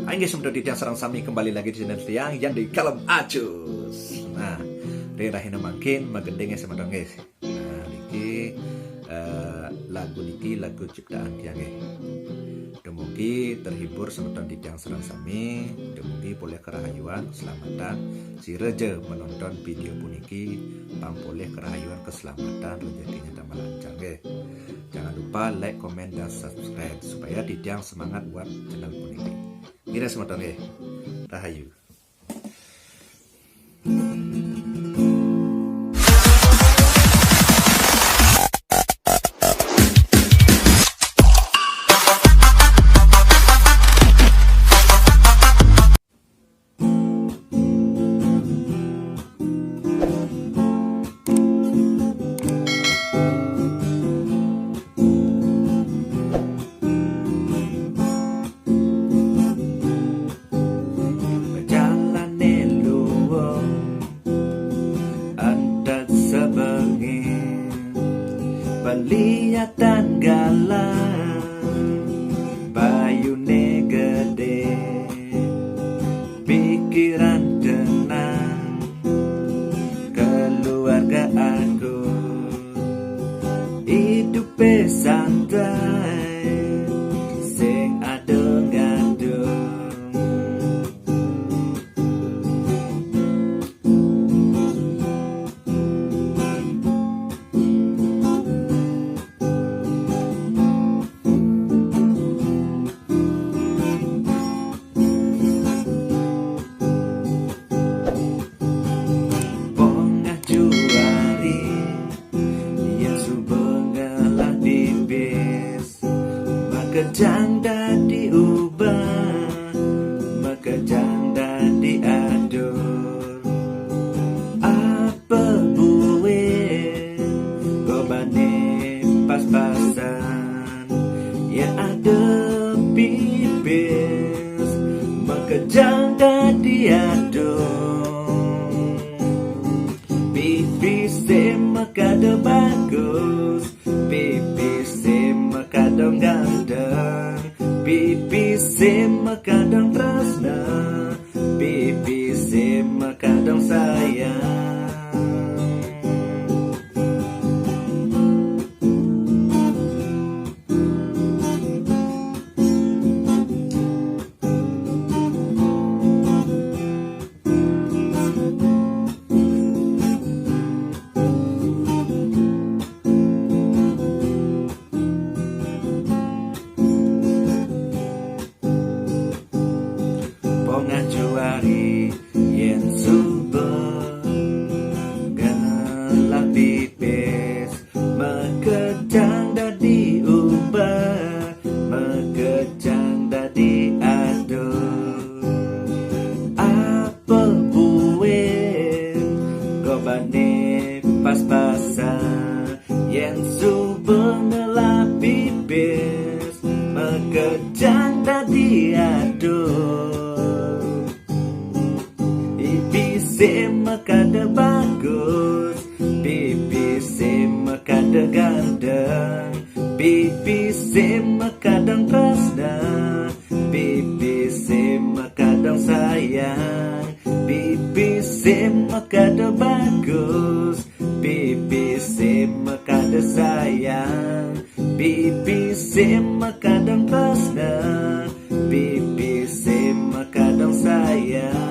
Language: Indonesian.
Aing sudah tiang serang sami kembali lagi di channel tiang yang di kalem acus. Nah, dari rahina makin magendengnya sama dong guys. Nah, niki lagu ciptaan tiang guys. Demugi terhibur semeton di tiang serang sami. Demugi boleh kerahayuan keselamatan si reje menonton video puniki boleh kerahayuan keselamatan rezekinya tambah lancar guys. Jangan lupa like, komen, dan subscribe supaya di tiang semangat buat channel puniki. Kira semeton ya, rahayu. Pelihatan galang bayune gede, pikiran tenang, keluarga aku hidup santai, sing adong-adong. Makejang dadi ubah, makejang dadi adur. Apa buwe gobane pas-pasan, ya ada pipis, makejang dadi adur. Pipis makada bagus, pipis makadang gandeng, pipis makadang tresna, pipis makadang sayang. Ngajuari yen subuh gelap pipis, makejang dadi ubah, makejang dadi aduh. Apa buwe gobane pas-pasan, yen subuh gelap pipis, makejang dadi aduh. Pipis makada bagus, pipis makada gandeng, pipis makadang tresna, pipis makadang sayang, pipis makada bagus, pipis makada sayang, pipis makadang tresna, pipis makadang sayang.